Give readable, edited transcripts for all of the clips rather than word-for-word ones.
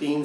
3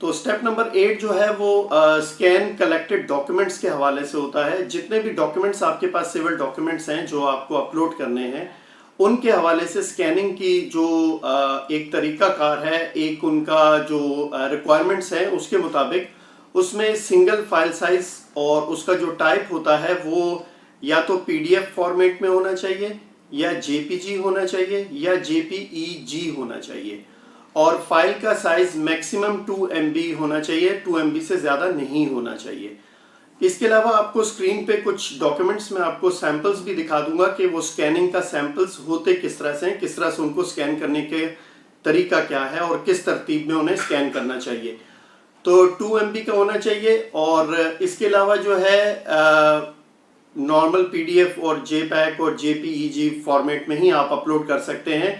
تو step number 8 جو ہے وہ اسکین کلیکٹڈ ڈاکیومنٹس کے حوالے سے ہوتا ہے. جتنے بھی ڈاکیومنٹس آپ کے پاس سول ڈاکیومنٹس ہیں جو آپ کو اپلوڈ کرنے ہیں, ان کے حوالے سے اسکیننگ کی جو ایک طریقہ کار ہے, ایک ان کا جو ریکوائرمنٹس ہیں اس کے مطابق اس میں سنگل فائل سائز اور اس کا جو ٹائپ ہوتا ہے وہ یا تو پی ڈی ایف فارمیٹ میں ہونا چاہیے, یا جے پی جی ہونا چاہیے, یا جے پی ای جی ہونا چاہیے, اور فائل کا سائز میکسیمم 2 MB ہونا چاہیے, 2 MB سے زیادہ نہیں ہونا چاہیے. اس کے علاوہ آپ کو اسکرین پہ کچھ ڈاکیومنٹس میں آپ کو سیمپلز بھی دکھا دوں گا کہ وہ اسکیننگ کا سیمپلز ہوتے کس طرح سے ہیں, کس طرح سے ان کو اسکین کرنے کے طریقہ کیا ہے اور کس ترتیب میں انہیں اسکین کرنا چاہیے. تو 2 MB کا ہونا چاہیے, اور اس کے علاوہ جو ہے نارمل پی ڈی ایف اور جے پیک اور جے پی ای جی فارمیٹ میں ہی آپ اپلوڈ کر سکتے ہیں.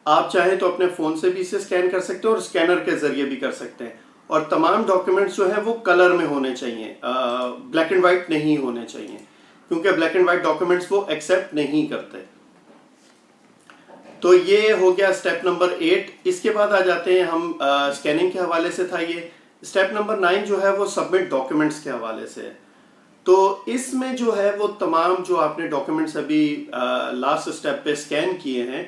آپ چاہیں تو اپنے فون سے بھی اسے اسکین کر سکتے ہیں اور اسکینر کے ذریعے بھی کر سکتے ہیں. اور تمام ڈاکیومنٹس جو ہیں وہ کلر میں ہونے چاہیے, بلیک اینڈ وائٹ نہیں ہونے چاہیے, کیونکہ بلیک اینڈ وائٹ ڈاکیومنٹس وہ ایکسیپٹ نہیں کرتے. تو یہ ہو گیا اسٹیپ نمبر 8. اس کے بعد آ جاتے ہیں ہم اسکیننگ کے حوالے سے تھا یہ. اسٹیپ نمبر 9 جو ہے وہ سبمٹ ڈاکیومنٹس کے حوالے سے ہے. تو اس میں جو ہے وہ تمام جو آپ نے ڈاکیومنٹس ابھی لاسٹ اسٹیپ پہ اسکین کیے ہیں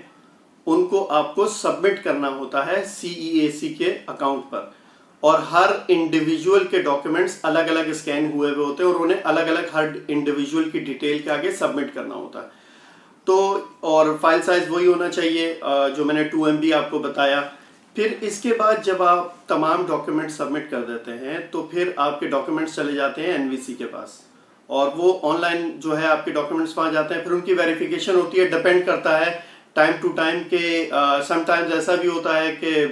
ان کو آپ کو سبمٹ کرنا ہوتا ہے CEAC کے اکاؤنٹ پر, اور ہر انڈیویجول کے ڈاکیومنٹس الگ الگ اسکین ہوئے ہوتے ہیں اور انہیں الگ الگ ہر انڈیویجول کی ڈیٹیل کے آگے سبمٹ کرنا ہوتا ہے. تو اور فائل سائز وہی ہونا چاہیے جو میں نے 2 MB آپ کو بتایا. پھر اس کے بعد جب آپ تمام ڈاکیومنٹ سبمٹ کر دیتے ہیں تو پھر آپ کے ڈاکیومنٹس چلے جاتے ہیں NVC کے پاس, اور وہ آن لائن جو ہے آپ کے ڈاکیومنٹس وہاں جاتے ہیں. پھر ان کی ویریفیکیشن ہوتی ہے, ڈپینڈ کرتا ہے ٹائم ٹو ٹائم کے. سم ٹائمز ایسا بھی ہوتا ہے کہ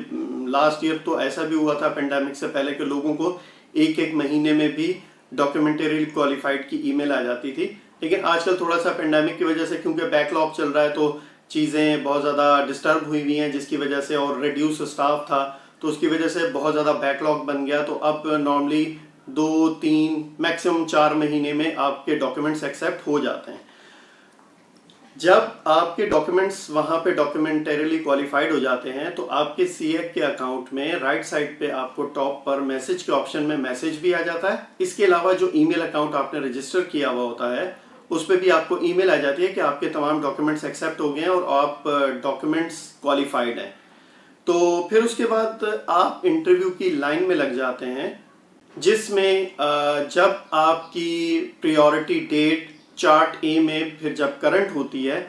لاسٹ ایئر تو ایسا بھی ہوا تھا پینڈیمک سے پہلے کہ لوگوں کو ایک مہینے میں بھی ڈاکیومنٹری کوالیفائڈ کی ای میل آ جاتی تھی. لیکن آج کل تھوڑا سا پینڈیمک کی وجہ سے کیونکہ بیک لاگ چل رہا ہے تو چیزیں بہت زیادہ ڈسٹرب ہوئی ہیں, جس کی وجہ سے, اور ریڈیوس اسٹاف تھا تو اس کی وجہ سے بہت زیادہ بیک لاگ بن گیا. تو اب نارملی 2-3 میکسیمم 4 مہینے میں آپ کے ڈاکیومنٹس ایکسیپٹ ہو جاتے ہیں. جب آپ کے ڈاکیومنٹس وہاں پہ ڈاکیومنٹریلی کوالیفائڈ ہو جاتے ہیں تو آپ کے CEAC کے اکاؤنٹ میں رائٹ سائڈ پہ آپ کو ٹاپ پر میسج کے آپشن میں میسج بھی آ جاتا ہے. اس کے علاوہ جو ای میل اکاؤنٹ آپ نے رجسٹر کیا ہوا ہوتا ہے اس پہ بھی آپ کو ای میل آ جاتی ہے کہ آپ کے تمام ڈاکیومنٹس ایکسیپٹ ہو گئے ہیں اور آپ ڈاکیومنٹس کوالیفائڈ ہیں. تو پھر اس کے بعد آپ انٹرویو کی لائن میں لگ جاتے ہیں, جس میں جب آپ کی پریورٹی ڈیٹ چارٹ A میں پھر جب کرنٹ ہوتی ہے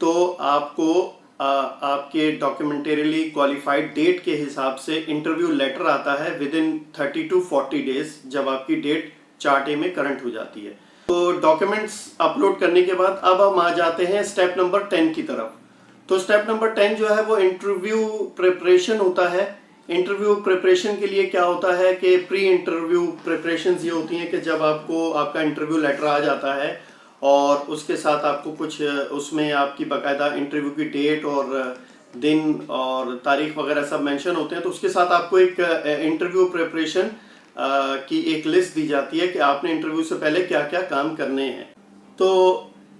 تو آپ کو آپ کے ڈاکیومنٹریلی کوالیفائڈ ڈیٹ کے حساب سے انٹرویو لیٹر آتا ہے ودن 30 to 40 days جب آپ کی ڈیٹ چارٹ A میں کرنٹ ہو جاتی ہے. تو ڈاکیومنٹس اپلوڈ کرنے کے بعد اب ہم آ جاتے ہیں اسٹیپ نمبر 10 کی طرف. تو اسٹیپ نمبر 10 جو ہے وہ انٹرویو پریپریشن ہوتا ہے. انٹرویو پریپریشن کے لیے کیا ہوتا ہے کہ پری انٹرویو پریپریشنز یہ ہوتی ہیں کہ جب آپ کو آپ کا انٹرویو لیٹر آ جاتا ہے اور اس کے ساتھ آپ کو کچھ اس میں آپ کی باقاعدہ انٹرویو کی ڈیٹ اور دن اور تاریخ وغیرہ سب مینشن ہوتے ہیں, تو اس کے ساتھ آپ کو ایک انٹرویو پریپریشن کی ایک لسٹ دی جاتی ہے کہ آپ نے انٹرویو سے پہلے کیا کیا کام کرنے ہیں. تو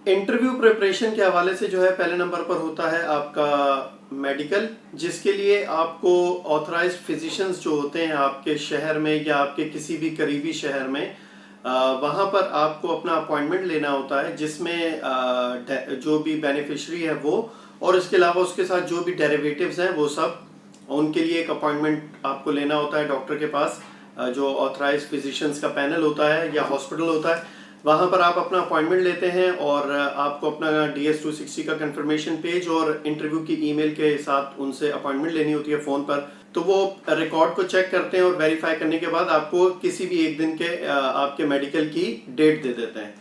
انٹرویو پریپریشن کے حوالے سے جو ہے پہلے نمبر پر ہوتا ہے آپ کا میڈیکل, جس کے لیے آپ کو آتھرائزڈ فزیشنز جو ہوتے ہیں آپ کے شہر میں یا آپ کے کسی بھی قریبی شہر میں, وہاں پر آپ کو اپنا اپوائنٹمنٹ لینا ہوتا ہے, جس میں جو بھی بینیفیشری ہے وہ, اور اس کے علاوہ اس کے ساتھ جو بھی ڈیریویٹیوز ہیں وہ سب, ان کے لیے ایک اپوائنٹمنٹ آپ کو لینا ہوتا ہے ڈاکٹر کے پاس, جو آتھرائزڈ فزیشنز کا پینل ہوتا ہے یا ہاسپٹل ہوتا ہے. وہاں پر آپ اپنا اپوائنٹمنٹ لیتے ہیں اور آپ کو اپنا DS-260 کا کنفرمیشن پیج اور انٹرویو کی ای میل کے ساتھ ان سے اپوائنٹمنٹ لینی ہوتی ہے فون پر. تو وہ ریکارڈ کو چیک کرتے ہیں اور ویریفائی کرنے کے بعد آپ کو کسی بھی ایک دن کے آپ کے میڈیکل کی ڈیٹ دے دیتے ہیں.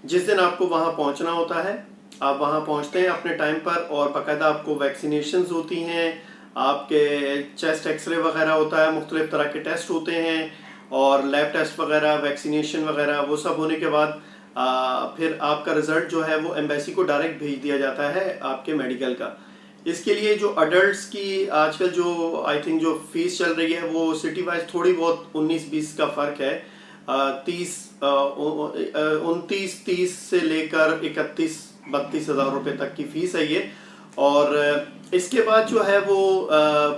جس دن آپ کو وہاں پہنچنا ہوتا ہے آپ وہاں پہنچتے ہیں اپنے ٹائم پر, اور باقاعدہ آپ کو ویکسینیشنز ہوتی ہیں, آپ کے چیسٹ ایکس رے وغیرہ ہوتا ہے, مختلف طرح کے ٹیسٹ ہوتے ہیں اور لیب ٹیسٹ وغیرہ, ویکسینیشن وغیرہ, وہ سب ہونے کے بعد پھر آپ کا رزلٹ جو ہے وہ ایمبیسی کو ڈائریکٹ بھیج دیا جاتا ہے آپ کے میڈیکل کا. اس کے لیے جو اڈلٹس کی آج کل جو آئی تھنک جو فیس چل رہی ہے وہ سٹی وائز تھوڑی بہت 19-20 کا فرق ہے, 29-30 سے لے کر 31-32 ہزار روپے تک کی فیس ہے یہ. اور اس کے بعد جو ہے وہ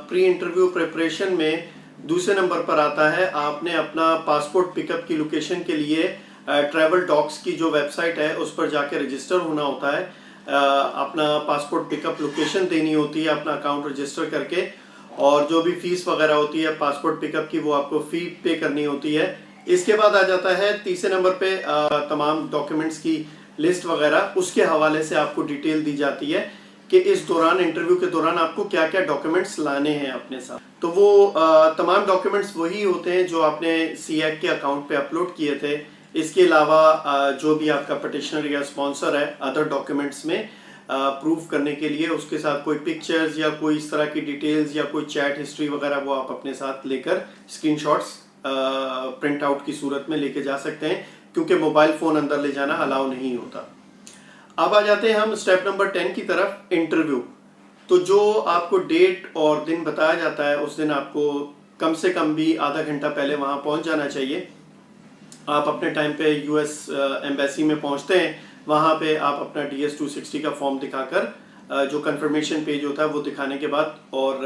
پری انٹرویو پریپریشن میں دوسرے نمبر پر آتا ہے آپ نے اپنا پاسپورٹ پک اپ کی لوکیشن کے لیے ٹریول ڈاکس کی جو ویب سائٹ ہے اس پر جا کے رجسٹر ہونا ہوتا ہے، اپنا پاسپورٹ پک اپ لوکیشن دینی ہوتی ہے، اپنا اکاؤنٹ رجسٹر کر کے، اور جو بھی فیس وغیرہ ہوتی ہے پاسپورٹ پک اپ کی وہ آپ کو فی پے کرنی ہوتی ہے۔ اس کے بعد آ جاتا ہے تیسرے نمبر پہ تمام ڈاکیومنٹس کی لسٹ وغیرہ، اس کے حوالے سے آپ کو ڈیٹیل دی جاتی ہے کہ اس دوران انٹرویو کے دوران آپ کو کیا کیا ڈاکیومنٹس لانے ہیں اپنے ساتھ۔ تو وہ تمام ڈاکیومنٹس وہی ہوتے ہیں جو آپ نے سی ایک کے اکاؤنٹ پہ اپلوڈ کیے تھے۔ اس کے علاوہ جو بھی آپ کا پٹیشنر یا اسپانسر ہے ادر ڈاکیومنٹس میں پروف کرنے کے لیے، اس کے ساتھ کوئی پکچرز یا کوئی اس طرح کی ڈیٹیلز یا کوئی چیٹ ہسٹری وغیرہ وہ آپ اپنے ساتھ لے کر اسکرین شاٹس پرنٹ آؤٹ کی صورت میں لے کے جا سکتے ہیں، کیونکہ موبائل فون اندر لے جانا الاؤ نہیں ہوتا۔ اب آ جاتے ہیں ہم اسٹیپ نمبر 10 کی طرف، انٹرویو۔ تو جو آپ کو ڈیٹ اور دن بتایا جاتا ہے اس دن آپ کو کم سے کم بھی آدھا گھنٹہ پہلے وہاں پہنچ جانا چاہیے۔ آپ اپنے ٹائم پہ یو ایس ایمبیسی میں پہنچتے ہیں، وہاں پہ آپ اپنا DS 260 کا فارم دکھا کر جو کنفرمیشن پیج ہوتا ہے وہ دکھانے کے بعد، اور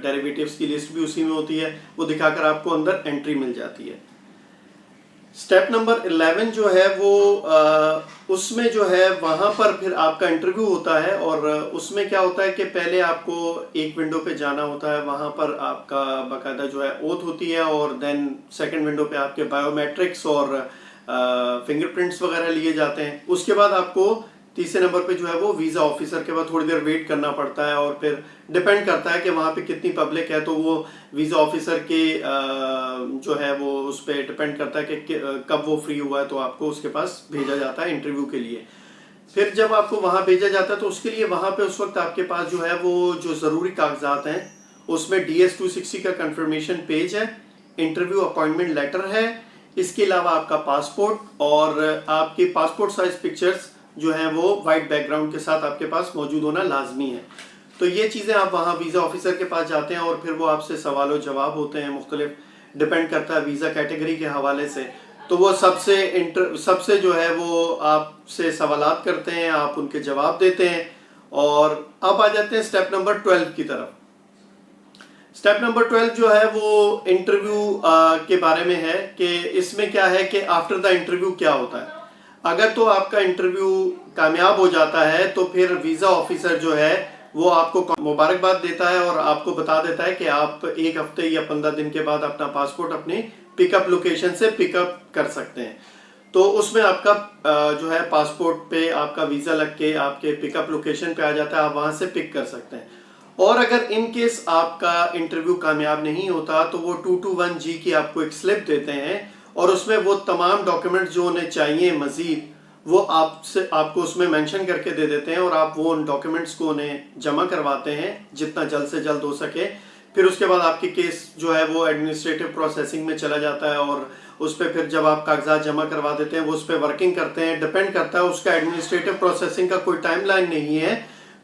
ڈیریویٹیوز کی لسٹ بھی اسی میں ہوتی ہے، وہ دکھا کر آپ کو اندر انٹری مل جاتی ہے۔ سٹیپ نمبر 11 جو ہے وہ اس میں جو ہے وہاں پر پھر آپ کا انٹرویو ہوتا ہے، اور اس میں کیا ہوتا ہے کہ پہلے آپ کو ایک ونڈو پہ جانا ہوتا ہے، وہاں پر آپ کا باقاعدہ جو ہے اوتھ ہوتی ہے، اور دین سیکنڈ ونڈو پہ آپ کے بایو میٹرکس اور فنگر پرنٹس وغیرہ لیے جاتے ہیں۔ اس کے بعد آپ کو تیسرے نمبر پہ جو ہے وہ ویزا آفیسر کے بعد تھوڑی دیر ویٹ کرنا پڑتا ہے، اور پھر ڈیپینڈ کرتا ہے کہ وہاں پہ کتنی پبلک ہے، تو وہ ویزا آفیسر کے جو ہے وہ اس پہ ڈیپینڈ کرتا ہے کہ کب وہ فری ہوا ہے، تو آپ کو اس کے پاس بھیجا جاتا ہے انٹرویو کے لیے۔ پھر جب آپ کو وہاں بھیجا جاتا ہے تو اس کے لیے وہاں پہ اس وقت آپ کے پاس جو ہے وہ جو ضروری کاغذات ہیں، اس میں DS 260 کا کنفرمیشن پیج ہے، انٹرویو اپوائنٹمنٹ لیٹر ہے، اس کے علاوہ آپ کا پاسپورٹ اور آپ کی پاسپورٹ سائز پکچرز جو ہیں وہ وائٹ بیک گراؤنڈ کے ساتھ آپ کے پاس موجود ہونا لازمی ہے۔ تو یہ چیزیں آپ وہاں ویزا آفیسر کے پاس جاتے ہیں، اور پھر وہ آپ سے سوال و جواب ہوتے ہیں، مختلف ڈیپینڈ کرتا ہے ویزا کیٹیگری کے حوالے سے، تو وہ سب سے جو ہے وہ آپ سے سوالات کرتے ہیں، آپ ان کے جواب دیتے ہیں۔ اور اب آ جاتے ہیں سٹیپ نمبر 12 کی طرف۔ سٹیپ نمبر 12 جو ہے وہ انٹرویو کے بارے میں ہے کہ اس میں کیا ہے کہ آفٹر دا انٹرویو کیا ہوتا ہے۔ اگر تو آپ کا انٹرویو کامیاب ہو جاتا ہے تو پھر ویزا آفیسر جو ہے وہ آپ کو مبارکباد دیتا ہے، اور آپ کو بتا دیتا ہے کہ آپ 1 ہفتے یا 15 دن کے بعد اپنا پاسپورٹ اپنی پک اپ لوکیشن سے پک اپ کر سکتے ہیں۔ تو اس میں آپ کا جو ہے پاسپورٹ پہ آپ کا ویزا لگ کے آپ کے پک اپ لوکیشن پہ آ جاتا ہے، آپ وہاں سے پک کر سکتے ہیں۔ اور اگر ان کیس آپ کا انٹرویو کامیاب نہیں ہوتا تو وہ 221G کی آپ کو ایک سلپ دیتے ہیں، اور اس میں وہ تمام ڈاکیومنٹ جو انہیں چاہیے مزید وہ آپ کو اس میں مینشن کر کے دے دیتے ہیں، اور آپ وہ ان ڈاکیومنٹس کو انہیں جمع کرواتے ہیں جتنا جلد سے جلد ہو سکے۔ پھر اس کے بعد آپ کی کیس جو ہے وہ ایڈمنسٹریٹو پروسیسنگ میں چلا جاتا ہے، اور اس پہ پھر جب آپ کاغذات جمع کروا دیتے ہیں وہ اس پہ ورکنگ کرتے ہیں۔ ڈیپینڈ کرتا ہے، اس کا ایڈمنسٹریٹو پروسیسنگ کا کوئی ٹائم لائن نہیں ہے،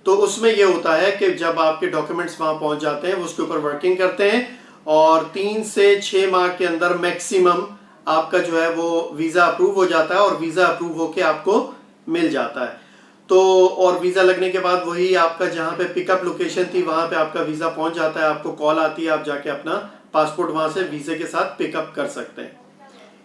تو اس میں یہ ہوتا ہے کہ جب آپ کے ڈاکیومنٹس وہاں پہنچ جاتے ہیں وہ اس کے اوپر ورکنگ کرتے ہیں، اور 3 سے 6 ماہ کے اندر میکسیمم آپ کا جو ہے وہ ویزا اپروو ہو جاتا ہے، اور ویزا اپروو ہو کے آپ کو مل جاتا ہے۔ تو اور ویزا لگنے کے بعد وہی آپ کا جہاں پہ پک اپ لوکیشن تھی وہاں پہ آپ کا ویزا پہنچ جاتا ہے، آپ کو کال آتی ہے، آپ جا کے اپنا پاسپورٹ وہاں سے ویزے کے ساتھ پک اپ کر سکتے ہیں۔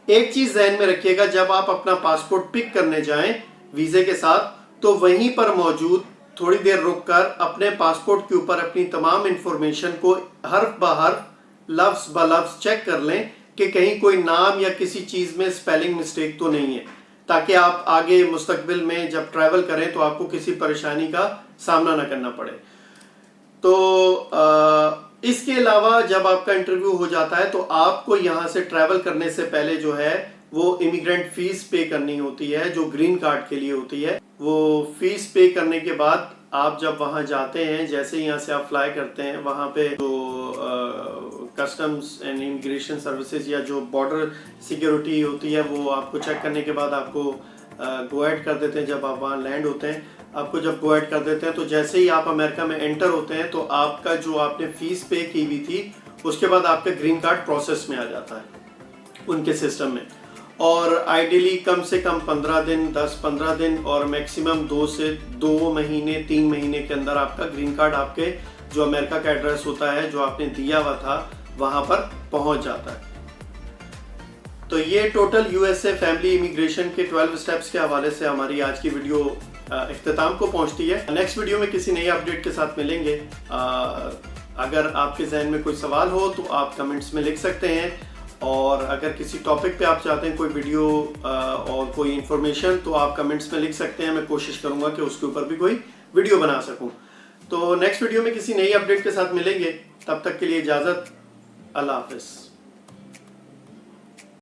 ایک چیز ذہن میں رکھیے گا، جب آپ اپنا پاسپورٹ پک کرنے جائیں ویزے کے ساتھ تو وہیں پر موجود تھوڑی دیر رک کر اپنے پاسپورٹ کے اوپر اپنی تمام انفارمیشن کو حرف بہ حرف لفظ بہ لفظ چیک کر لیں کہ کہیں کوئی نام یا کسی چیز میں سپیلنگ مسٹیک تو نہیں ہے، تاکہ آپ آگے مستقبل میں جب ٹریول کریں تو آپ کو کسی پریشانی کا سامنا نہ کرنا پڑے۔ تو اس کے علاوہ جب آپ کا انٹرویو ہو جاتا ہے تو آپ کو یہاں سے ٹریول کرنے سے پہلے جو ہے وہ امیگرینٹ فیس پے کرنی ہوتی ہے، جو گرین کارڈ کے لیے ہوتی ہے۔ وہ فیس پے کرنے کے بعد آپ جب وہاں جاتے ہیں، جیسے یہاں سے آپ فلائی کرتے ہیں، وہاں پہ جو کسٹمز اینڈ امیگریشن سروسز یا جو بارڈر سیکیورٹی ہوتی ہے وہ آپ کو چیک کرنے کے بعد آپ کو گو ایڈ کر دیتے ہیں۔ جب آپ وہاں لینڈ ہوتے ہیں آپ کو جب گو ایڈ کر دیتے ہیں تو جیسے ہی آپ امریکہ میں انٹر ہوتے ہیں تو آپ کا جو آپ نے فیس پے کی ہوئی تھی اس کے بعد آپ کا گرین کارڈ پروسیس میں آ جاتا ہے ان کے سسٹم میں، اور آئیڈیلی کم سے کم 15 دن 10-15 دن اور میکسیمم 2 سے 2 مہینے 3 مہینے کے اندر آپ کا گرین کارڈ آپ کے جو امریکہ کا ایڈریس ہوتا ہے جو آپ نے دیا ہوا تھا وہاں پر پہنچ جاتا ہے۔ تو یہ total U S a family immigration کے 12 سٹیپس کے حوالے سے ہماری آج کی ویڈیو اختتام کو پہنچتی ہے۔ نیکسٹ ویڈیو میں کسی نئی اپڈیٹ کے ساتھ ملیں گے۔ اگر آپ کے ذہن میں کوئی سوال ہو تو آپ کمنٹس میں لکھ سکتے ہیں، اور اگر کسی ٹاپک پہ آپ چاہتے ہیں کوئی ویڈیو اور کوئی انفارمیشن تو آپ کمنٹس میں لکھ سکتے ہیں۔ میں کوشش کروں گا کہ اس کے اوپر بھی کوئی ویڈیو بنا سکوں۔ تو نیکسٹ ویڈیو میں کسی نئی اپڈیٹ کے ساتھ ملیں گے، تب تک کے لیے اجازت، اللہ حافظ۔